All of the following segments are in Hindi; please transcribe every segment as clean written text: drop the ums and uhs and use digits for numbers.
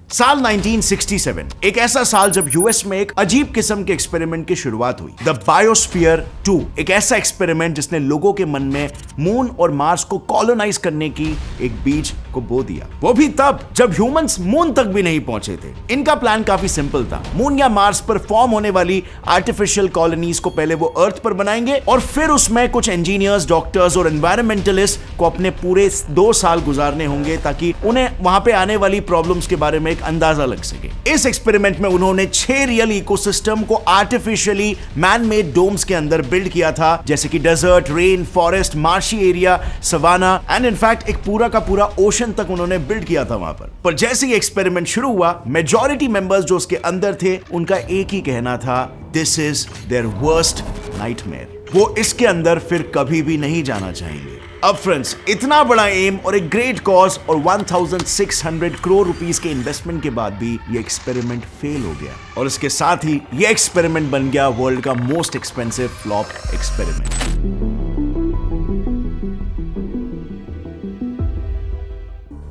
साल 1967 एक ऐसा साल जब यूएस में एक अजीब किस्म के एक्सपेरिमेंट की शुरुआत हुई, द बायोस्फीयर 2। एक ऐसा एक्सपेरिमेंट जिसने लोगों के मन में मून और मार्स को कॉलोनाइज करने की एक बीज को बो दिया, वो भी तब जब ह्यूमंस मून तक भी नहीं पहुंचे थे। इनका प्लान काफी सिंपल था। मून या मार्स पर फॉर्म होने वाली आर्टिफिशियल कॉलोनीज को पहले वो अर्थ पर बनाएंगे और फिर उसमें कुछ इंजीनियर्स, डॉक्टर्स और एनवायरमेंटलिस्ट को अपने पूरे 2 साल गुजारने होंगे ताकि उन्हें वहां पे आने वाली प्रॉब्लम्स के बारे में एक अंदाजा लग सके। इस एक्सपेरिमेंट में उन्होंने 6 रियल इकोसिस्टम को आर्टिफिशियली मैन मेड डोम्स के अंदर बिल्ड किया था, जैसे कि desert, rain forest, marshy area, savanna and in fact एक पूरा का पूरा ओशन तक उन्होंने बिल्ड किया था वहां पर जैसे ही एक्सपेरिमेंट शुरू हुआ, मेजॉरिटी मेंबर्स जो उसके अंदर थे उनका एक ही कहना था, this is their worst nightmare. वो इसके अंदर फिर कभी भी नहीं जाना चाहेंगे। अब फ्रेंड्स, इतना बड़ा एम और एक ग्रेट कॉज और 1600 करोड़ रुपीस के इन्वेस्टमेंट के बाद भी ये एक्सपेरिमेंट फेल हो गया और इसके साथ ही ये एक्सपेरिमेंट बन गया वर्ल्ड का मोस्ट एक्सपेंसिव फ्लॉप एक्सपेरिमेंट।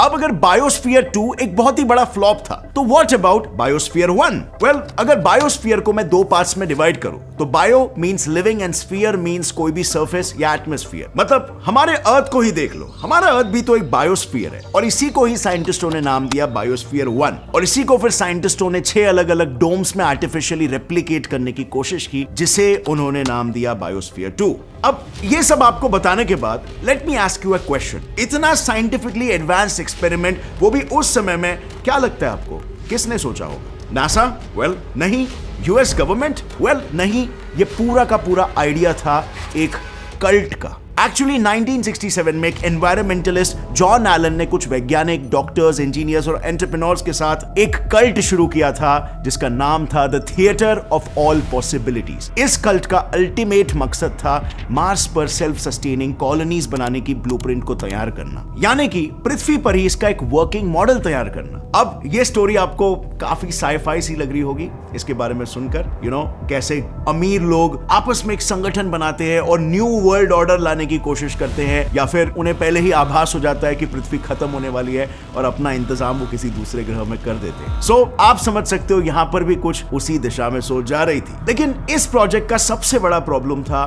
अब अगर बायोस्फीयर 2 एक बहुत ही बड़ा फ्लॉप था, तो व्हाट अबाउट बायोस्फीयर 1? वेल, अगर बायोस्फीयर को मैं 2 पार्ट्स में डिवाइड करूं, तो bio means living and sphere means कोई भी सरफेस या एटमॉस्फेयर। मतलब हमारे अर्थ को ही देख लो, हमारा अर्थ भी तो एक बायोस्फीयर है और इसी को ही साइंटिस्टों ने नाम दिया बायोस्फीयर 1 और इसी को फिर साइंटिस्टों ने 6 अलग अलग डोम्स में आर्टिफिशियली रेप्लिकेट करने की कोशिश की, जिसे उन्होंने नाम दिया बायोस्फीयर 2। अब ये सब आपको बताने के बाद let me ask you a question. इतना साइंटिफिकली एडवांस एक्सपेरिमेंट, वो भी उस समय में, क्या लगता है आपको किसने सोचा होगा? नासा? वेल नहीं। US government? वेल नहीं। ये पूरा का पूरा आइडिया था एक कल्ट का। एक्चुअली 1967 में एक एनवायरमेंटलिस्ट जॉन एलन ने कुछ वैज्ञानिक, डॉक्टर्स, इंजीनियर्स और एंटरप्रेन्योर्स के साथ एक कल्ट शुरू किया था जिसका नाम था the theatre of all possibilities. इस कल्ट का अल्टीमेट मकसद था मार्स पर सेल्फ सस्टेनिंग कॉलोनीज बनाने की ब्लूप्रिंट को तैयार करना, यानी कि पृथ्वी पर ही इसका एक वर्किंग मॉडल तैयार करना। अब ये स्टोरी आपको काफी साइफाई सी लग रही होगी इसके बारे में सुनकर, कैसे अमीर लोग आपस में एक संगठन बनाते हैं और न्यू वर्ल्ड ऑर्डर लाने की कोशिश करते हैं, या फिर उन्हें पहले ही आभास हो जाता है कि पृथ्वी खत्म होने वाली है और अपना इंतजाम वो किसी दूसरे ग्रह में कर देते हैं। सो आप समझ सकते हो यहां पर भी कुछ उसी दिशा में सोच जा रही थी। लेकिन इस प्रोजेक्ट का सबसे बड़ा प्रॉब्लम था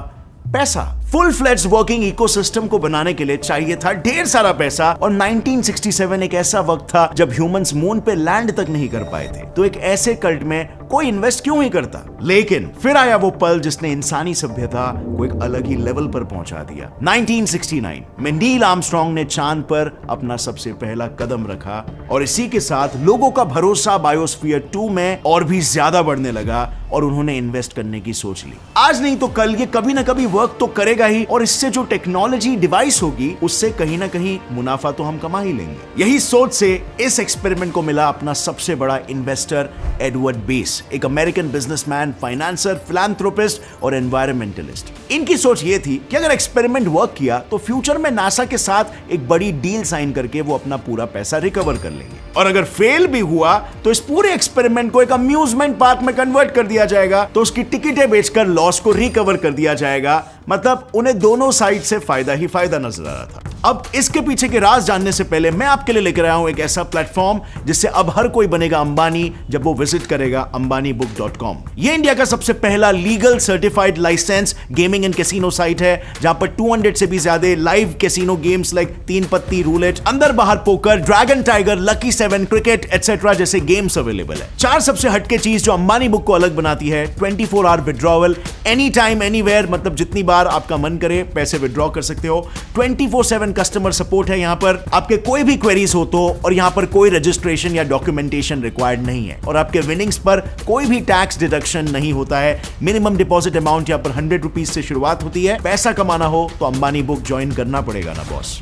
पैसा। फुल फ्लेड्ज वर्किंग इकोसिस्टम को बनाने के लिए चाहिए था ढेर सारा पैसा और 1967 एक ऐसा वक्त था जब ह्यूमंस मून पे लैंड तक नहीं कर पाए थे, तो एक ऐसे कल्ट में कोई इन्वेस्ट क्यों ही करता। लेकिन फिर आया वो पल जिसने इंसानी सभ्यता को एक अलग ही लेवल पर पहुंचा दिया। 1969 में नील आर्मस्ट्रांग ने चांद पर अपना सबसे पहला कदम रखा और इसी के साथ लोगों का भरोसा बायोस्फीयर 2 में और भी ज्यादा बढ़ने लगा और उन्होंने इन्वेस्ट करने की सोच ली। आज नहीं तो कल ये कभी ना कभी वर्क तो करेगा ही और इससे जो टेक्नोलॉजी डिवाइस होगी उससे कहीं ना कहीं मुनाफा तो हम कमा ही लेंगे। यही सोच से इस एक्सपेरिमेंट को मिला अपना सबसे बड़ा इन्वेस्टर एडवर्ड बेस, एक अमेरिकन बिजनेसमैन, फाइनेंसर, फिलैंथ्रोपिस्ट और एनवायरमेंटलिस्ट। इनकी सोच ये थी कि अगर एक्सपेरिमेंट वर्क किया तो फ्यूचर में नासा के साथ एक बड़ी डील साइन करके वो अपना पूरा पैसा रिकवर कर लेंगे और अगर फेल भी हुआ तो इस पूरे एक्सपेरिमेंट को एक अम्यूजमेंट पार्क में कन्वर्ट कर दिया जाएगा, तो उसकी टिकटें बेचकर लॉस को रिकवर कर दिया जाएगा। मतलब उन्हें दोनों साइड से फायदा ही फायदा नजर आ रहा था। अब इसके पीछे के राज जानने से पहले मैं आपके लिए लेकर आया हूं एक ऐसा प्लेटफॉर्म जिससे अब हर कोई बनेगा अंबानी जब वो विजिट करेगा ambanibook.com। ये इंडिया का सबसे पहला legal certified license gaming and casino site है जहां पर 200 से भी ज्यादा लाइव कैसीनो गेम्स लाइक 3 पत्ती, रूलेट, अंदर बाहर poker, dragon tiger, lucky 7, cricket etcetera जैसे गेम्स अवेलेबल है। 4 सबसे हटके चीज जो अंबानी बुक को अलग बनाती है, 24 hour withdrawal, any time anywhere, मतलब जितनी बार आपका मन करे पैसे विड्रॉ कर सकते हो। 24/7 कस्टमर सपोर्ट है यहाँ पर, आपके कोई भी क्वेरीज हो तो, और यहाँ पर कोई रजिस्ट्रेशन या डॉक्यूमेंटेशन रिक्वायर्ड नहीं है और आपके विनिंग्स पर कोई भी टैक्स डिडक्शन नहीं होता है। मिनिमम डिपॉजिट अमाउंट यहाँ पर 100 रुपीज से शुरुआत होती है। पैसा कमाना हो तो अंबानी बुक ज्वाइन करना पड़ेगा ना बॉस।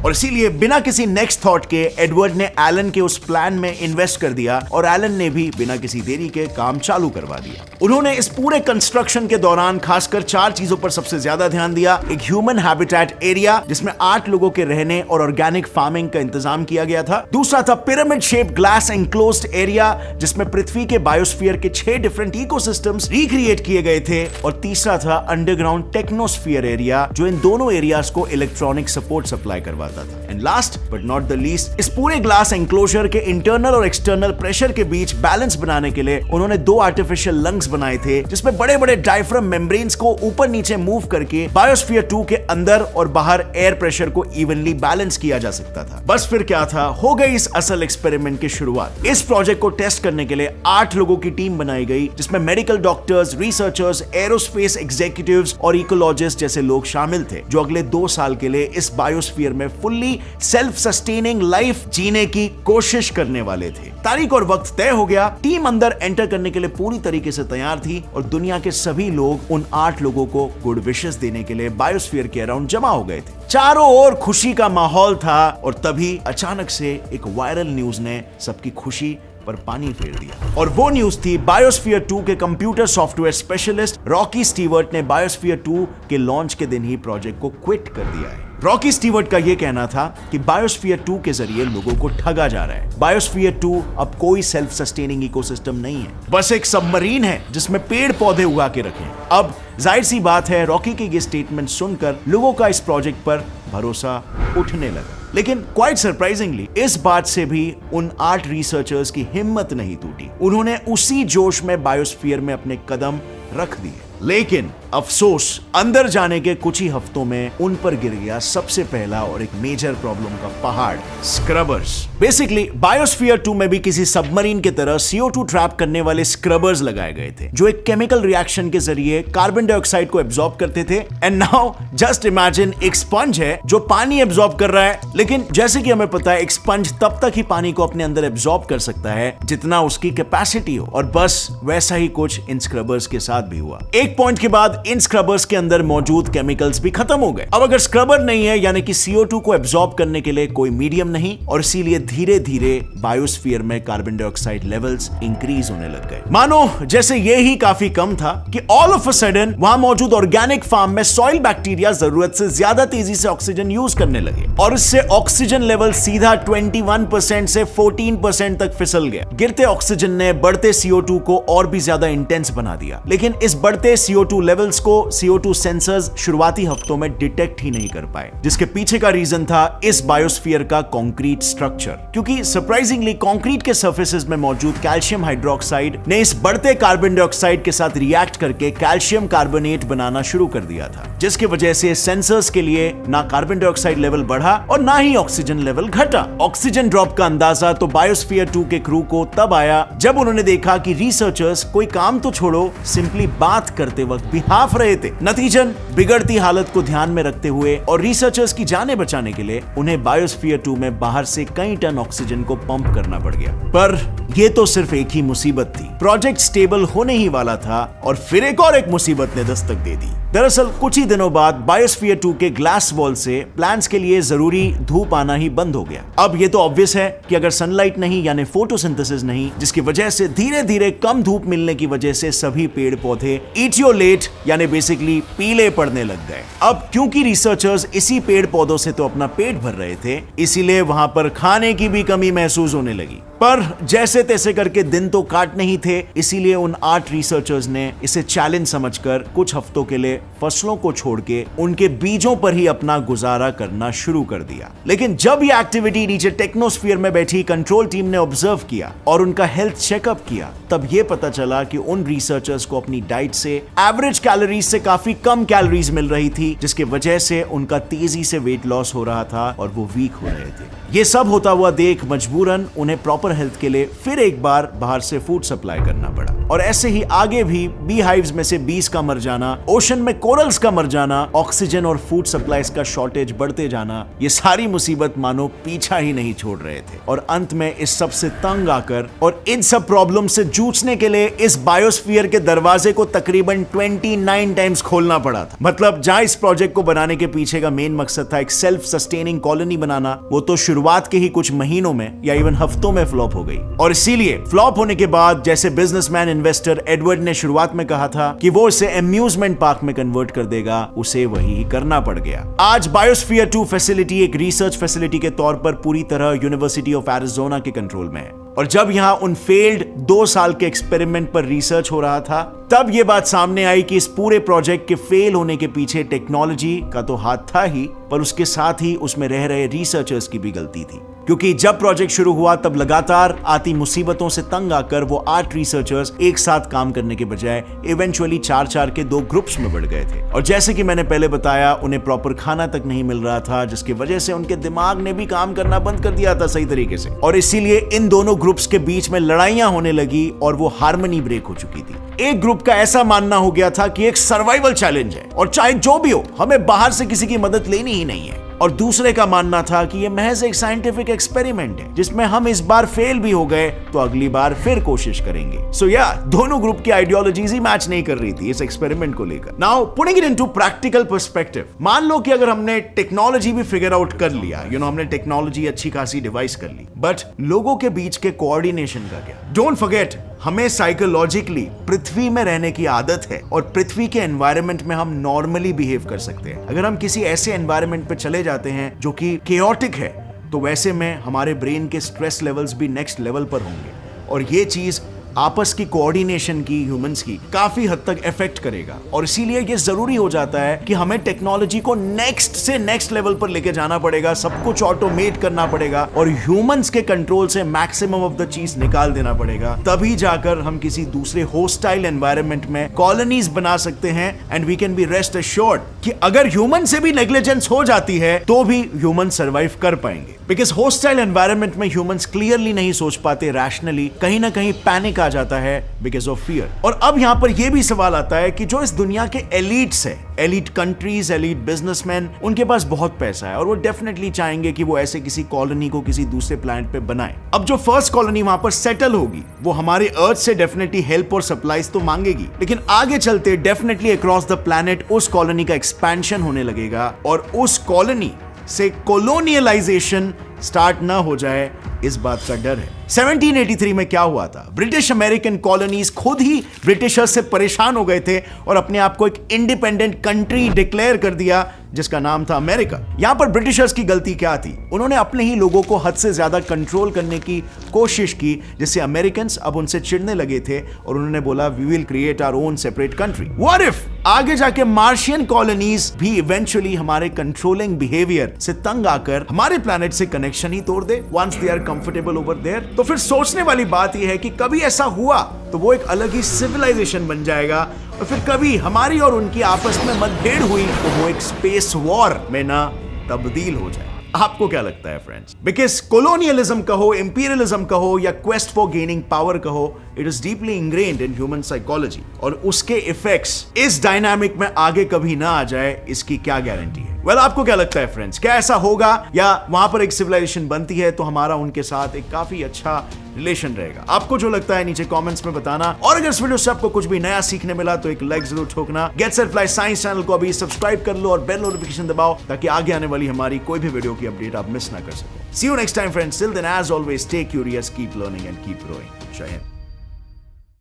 और इसीलिए बिना किसी नेक्स्ट थॉट के एडवर्ड ने एलन के उस प्लान में इन्वेस्ट कर दिया और एलन ने भी बिना किसी देरी के काम चालू करवा दिया। उन्होंने इस पूरे कंस्ट्रक्शन के दौरान खासकर 4 चीजों पर सबसे ज्यादा ध्यान दिया। एक ह्यूमन हैबिटेट एरिया जिसमें 8 लोगों के रहने और ऑर्गेनिक फार्मिंग का इंतजाम किया गया था। दूसरा था pyramid shape glass enclosed area जिसमें पृथ्वी के बायोस्फीयर के 6 डिफरेंट इकोसिस्टम्स रिक्रिएट किए गए थे। और तीसरा था अंडरग्राउंड टेक्नोस्फीयर एरिया जो इन दोनों एरियाज को इलेक्ट्रॉनिक सपोर्ट सप्लाई करवा पाता था। And last but not the least, इस पूरे ग्लास एंक्लोजर के इंटरनल और एक्सटर्नल प्रेशर के बीच बैलेंस बनाने के लिए उन्होंने 2 आर्टिफिशियल लंग्स बनाए थे, जिसमें बड़े बड़े डायफ्राम मेम्ब्रेन्स को ऊपर नीचे मूव करके बायोस्फीयर 2 के अंदर और बाहर एयर प्रेशर को इवनली बैलेंस किया जा सकता था। बस फिर क्या था, हो गई इस असल एक्सपेरिमेंट की शुरुआत। इस प्रोजेक्ट को टेस्ट करने के लिए 8 लोगों की टीम बनाई गई, जिसमें medical doctors, researchers, aerospace executives और इकोलॉजिस्ट जैसे लोग शामिल थे, जो अगले 2 साल के लिए इस बायोस्फीयर में फुल्ली सेल्फ सस्टेनिंग लाइफ जीने की कोशिश करने वाले थे। तारीख और वक्त तय हो गया, टीम अंदर एंटर करने के लिए पूरी तरीके से तैयार थी और दुनिया के सभी लोग उन 8 लोगों को गुड विशेस देने के लिए बायोस्फीयर के अराउंड जमा हो गए थे। चारों ओर खुशी का माहौल था और तभी अचानक से एक वायरल न्यूज ने सबकी खुशी पर पानी फेर दिया। और वो न्यूज थी बायोस्फीयर 2 के computer software specialist Rocky Stewart ने बायोस्फीयर 2 के लॉन्च के दिन ही प्रोजेक्ट को क्विट कर दिया है। रॉकी स्टीवर्ट का यह कहना था कि बायोस्फीयर 2 के जरिए लोगों को ठगा जा रहा है। बायोस्फीयर 2 अब कोई सेल्फ सस्टेनिंग इकोसिस्टम नहीं है, बस एक सबमरीन है जिसमें पेड़ पौधे उगा के रखे। अब जाहिर सी बात है, रॉकी की ये स्टेटमेंट सुनकर लोगों का इस प्रोजेक्ट पर भरोसा उठने लगा। लेकिन क्वाइट सरप्राइजिंगली इस बात से भी उन 8 रिसर्चर्स की हिम्मत नहीं टूटी। उन्होंने उसी जोश में बायोस्फीयर में अपने कदम रख दिए। लेकिन अफसोस, अंदर जाने के कुछ ही हफ्तों में उन पर गिर गया सबसे पहला और एक मेजर प्रॉब्लम का पहाड़, स्क्रबर्स। बेसिकली बायोस्फीयर 2 में भी किसी सबमरीन की तरह CO2 ट्रैप करने वाले स्क्रबर्स लगाए गए थे, जो एक केमिकल रिएक्शन के जरिए कार्बन डाइऑक्साइड को एब्जॉर्ब करते थे। एंड नाउ जस्ट इमेजिन एक स्पंज है जो पानी एब्जॉर्ब कर रहा है, लेकिन जैसे कि हमें पता है एक स्पंज तब तक ही पानी को अपने अंदर एब्जॉर्ब कर सकता है जितना उसकी कैपेसिटी हो, और बस वैसा ही कुछ इन स्क्रबर्स के साथ भी हुआ। एक पॉइंट के बाद इन स्क्रबर्स के अंदर मौजूद केमिकल्स भी खत्म हो गए। अब अगर स्क्रबर नहीं है, यानी कि CO2 को एब्जॉर्ब करने के लिए कोई मीडियम नहीं, और इसीलिए धीरे धीरे बायोस्फीयर में कार्बन डाइऑक्साइड लेवल्स इंक्रीज होने लग गए। मानो जैसे ये ही काफी कम था कि ऑल ऑफ अ सडन वहां मौजूद ऑर्गेनिक फार्म में सॉइल बैक्टीरिया जरूरत से ज्यादा तेजी से ऑक्सीजन यूज करने लगे, और इससे ऑक्सीजन लेवल सीधा 21% से 14% तक फिसल गया। गिरते ऑक्सीजन ने बढ़ते CO2 को और भी ज्यादा इंटेंस बना दिया। लेकिन इस बढ़ते CO2 लेवल्स को CO2 सेंसर्स शुरुआती हफ्तों में डिटेक्ट ही नहीं कर पाए, जिसके पीछे का रीजन था इस बायोस्फीयर का कंक्रीट स्ट्रक्चर। क्योंकि सरप्राइजिंगली कंक्रीट के सर्फेसेस में मौजूद कैल्शियम हाइड्रोक्साइड ने इस बढ़ते कार्बन डाइऑक्साइड के साथ रिएक्ट करके कैल्शियम कार्बोनेट बनाना शुरू कर दिया था, जिसकी वजह से सेंसर्स के लिए ना कार्बन डाइऑक्साइड लेवल बढ़ा और ना ही ऑक्सीजन लेवल घटा। ऑक्सीजन ड्रॉप का अंदाजा तो बायोस्फीयर 2 के क्रू को तब आया जब उन्होंने देखा कि रिसर्चर्स कोई काम तो छोड़ो, सिंपली बात करते वक्त भी हाफ रहे थे। नतीजन बिगड़ती हालत को ध्यान में रखते हुए और रिसर्चर्स की जानें बचाने के लिए उन्हें बायोस्फीयर 2 में बाहर से कई टन ऑक्सीजन को पंप करना पड़ गया। पर यह तो सिर्फ एक ही मुसीबत थी। प्रोजेक्ट स्टेबल होने ही वाला था और फिर एक और मुसीबत ने दस्तक दे दी। दरअसल कुछ ही दिनों बाद बायोस्फीयर 2 के ग्लास वॉल से प्लांट्स के लिए जरूरी धूप आना ही बंद हो गया। अब ये तो ऑब्वियस है कि अगर सनलाइट नहीं, यानी फोटोसिंथेसिस नहीं, जिसकी वजह से धीरे धीरे कम धूप मिलने की वजह से सभी पेड़ पौधे इटियोलेट यानी बेसिकली पीले पड़ने लग गए। अब क्योंकि रिसर्चर्स इसी पेड़ पौधों से तो अपना पेट भर रहे थे, इसीलिए वहां पर खाने की भी कमी महसूस होने लगी। पर जैसे तैसे करके दिन तो काटने ही थे, इसीलिए उन 8 रिसर्चर्स ने इसे चैलेंज समझकर कुछ हफ्तों के लिए फसलों को छोड़ के उनके बीजों पर ही अपना गुजारा करना शुरू कर दिया। लेकिन जब ये एक्टिविटी नीचे टेक्नोस्फीयर में बैठी कंट्रोल टीम ने ऑब्जर्व किया और उनका हेल्थ चेकअप किया, तब ये पता चला कि उन रिसर्चर्स को अपनी डाइट से एवरेज कैलोरीज से काफी कम कैलोरीज मिल रही थी, जिसकी वजह से उनका तेजी से वेट लॉस हो रहा था और वो वीक हो रहे थे। ये सब होता हुआ देख मजबूरन उन्हें प्रॉपर हेल्थ के लिए फिर एक बार बाहर से फूड सप्लाई करना पड़ा। और ऐसे ही आगे भी बी हाइव्स में से बीज का मर जाना, ओशन में कोरल्स का मर जाना, ऑक्सीजन और फूड सप्लाईज का शॉर्टेज बढ़ते जाना, ये सारी मुसीबत मानो पीछा ही नहीं छोड़ रहे थे। और अंत में इस सब से तंग आकर और इन सब प्रॉब्लम से जूझने के लिए इस बायोस्फीयर के दरवाजे को तकरीबन 29 टाइम्स खोलना पड़ा था। मतलब जहां इस प्रोजेक्ट को बनाने के पीछे का मेन मकसद था एक सेल्फ सस्टेनिंग कॉलोनी बनाना, वो तो शुरुआत के ही कुछ महीनों में या इवन हफ्तों में फ्लॉप हो गई। और इसीलिए फ्लॉप होने के बाद जैसे बिजनेसमैन इन्वेस्टर एडवर्ड ने शुरुआत में कहा था कि वो इसे एम्यूजमेंट पार्क में कन्वर्ट कर देगा, उसे वही करना पड़ गया। आज बायोस्फीयर 2 फैसिलिटी एक रिसर्च फैसिलिटी के तौर पर पूरी तरह यूनिवर्सिटी ऑफ एरिज़ोना के कंट्रोल में है। और जब यहां उन फेल्ड 2 साल के एक्सपेरिमेंट पर रिसर्च हो रहा था, तब यह बात सामने आई कि इस पूरे प्रोजेक्ट के फेल होने के पीछे टेक्नोलॉजी का तो हाथ था ही, पर उसके साथ ही उसमें रह रहे रिसर्चर्स की भी गलती थी। क्योंकि जब प्रोजेक्ट शुरू हुआ तब लगातार आती मुसीबतों से तंग आकर वो 8 रिसर्चर्स एक साथ काम करने के बजाय इवेंचुअली 4-4 के 2 ग्रुप्स में बढ़ गए थे। और जैसे कि मैंने पहले बताया, उन्हें प्रॉपर खाना तक नहीं मिल रहा था, जिसकी वजह से उनके दिमाग ने भी काम करना बंद कर दिया था सही तरीके से। और इसीलिए इन दोनों ग्रुप्स के बीच में लड़ाइयां होने लगी और वो हार्मनी ब्रेक हो चुकी थी। एक ग्रुप का ऐसा मानना हो गया था कि एक सर्वाइवल चैलेंज है और चाहे जो भी हो, हमें बाहर से किसी की मदद लेनी ही नहीं है। और दूसरे का मानना था कि यह महज एक साइंटिफिक एक्सपेरिमेंट है, जिसमें हम इस बार फेल भी हो गए तो अगली बार फिर कोशिश करेंगे। सो दोनों ग्रुप की आइडियोलॉजीज ही मैच नहीं कर रही थी इस एक्सपेरिमेंट को लेकर। Now putting it into practical perspective, मान लो कि अगर हमने टेक्नोलॉजी भी फिगर आउट कर लिया, हमने टेक्नोलॉजी अच्छी खासी डिवाइस कर ली, बट लोगों के बीच के कोऑर्डिनेशन का क्या? डोंट फॉरगेट, हमें साइकोलॉजिकली पृथ्वी में रहने की आदत है और पृथ्वी के एनवायरनमेंट में हम नॉर्मली बिहेव कर सकते हैं। अगर हम किसी ऐसे एनवायरनमेंट पे चले जाते हैं जो कि केओटिक है, तो वैसे में हमारे ब्रेन के स्ट्रेस लेवल्स भी नेक्स्ट लेवल पर होंगे और ये चीज आपस की कोऑर्डिनेशन की, ह्यूमंस की, काफी हद तक इफेक्ट करेगा। और इसीलिए ये जरूरी हो जाता है कि हमें टेक्नोलॉजी को नेक्स्ट से नेक्स्ट लेवल पर लेके जाना पड़ेगा, सब कुछ ऑटोमेट करना पड़ेगा और ह्यूमंस के कंट्रोल से मैक्सिमम ऑफ द चीज निकाल देना पड़ेगा। तभी जाकर हम किसी दूसरे होस्टाइल एनवायरनमेंट में कॉलोनीज बना सकते हैं and we can be rest assured कि अगर ह्यूमन से भी नेग्लिजेंस हो जाती है तो भी ह्यूमन सर्वाइव कर पाएंगे। बिकॉज होस्टाइल एनवायरनमेंट में ह्यूमंस क्लियरली नहीं सोच पाते रैशनली, कहीं ना कहीं पैनिक आ जाता है बिकॉज ऑफ फियर। और अब यहां पर यह भी सवाल आता है कि जो इस दुनिया के एलिट्स है, एलिट कंट्रीज, एलिट बिजनेसमैन, उनके पास बहुत पैसा है और वो डेफिनेटली चाहेंगे कि वो ऐसे किसी कॉलोनी को किसी दूसरे प्लैनेट पे बनाए। अब जो फर्स्ट कॉलोनी वहां पर सेटल होगी वो हमारे अर्थ से डेफिनेटली हेल्प और सप्लाईज तो मांगेगी, लेकिन आगे चलते डेफिनेटली अक्रॉस द प्लैनेट उस कॉलोनी का एक्सपेंशन होने लगेगा और उस कॉलोनी से कोलोनियलाइजेशन स्टार्ट ना हो जाए, इस बात का डर है। 1783 में क्या हुआ था? ब्रिटिश अमेरिकन कॉलोनीज खुद ही ब्रिटिशर्स से परेशान हो गए थे और अपने आप को एक इंडिपेंडेंट कंट्री डिक्लेयर कर दिया जिसका नाम था अमेरिका। यहां पर ब्रिटिशर्स की गलती क्या थी? उन्होंने अपने ही लोगों को हद से ज्यादा कंट्रोल करने की कोशिश की, जिससे अमेरिकन्स अब उनसे चिढ़ने लगे थे और उन्होंने बोला we will create our own separate country. What if आगे जाके मार्शियन कॉलोनीज भी इवेंचुअली हमारे कंट्रोलिंग बिहेवियर से तंग आकर हमारे प्लैनेट से कनेक्शन ही तोड़ दे once they are comfortable over there? तो फिर सोचने वाली बात यह है कि कभी ऐसा हुआ तो वो एक अलग ही सिविलाइजेशन बन जाएगा और फिर कभी हमारी और उनकी आपस में मतभेद हुई तो वो एक स्पेस वॉर में ना तब्दील हो जाए। आपको क्या लगता है फ्रेंड्स? बिकॉज कोलोनियलिज्म कहो, इंपीरियलिज्म कहो या क्वेस्ट फॉर गेनिंग पावर कहो, it is deeply ingrained in human psychology और उसके इफेक्ट्स इस डायनामिक में आगे कभी ना आ जाए, इसकी क्या गारंटी है? वेल, आपको क्या लगता है फ्रेंड्स? क्या ऐसा होगा या वहां पर एक सिविलाइजेशन बनती है तो हमारा उनके साथ एक काफी अच्छा रिलेशन रहेगा? आपको जो लगता है नीचे कमेंट्स में बताना और अगर इस वीडियो से आपको कुछ भी नया सीखने मिला तो एक लाइक जरूर ठोकना। Get set fly science channel को अभी सब्सक्राइब कर लो और बेल नोटिफिकेशन दबाओ ताकि आगे आने वाली हमारी कोई भी वीडियो की अपडेट आप मिस ना कर सको। See you next time friends, till then as always stay curious, keep learning and keep growing. जय हिंद।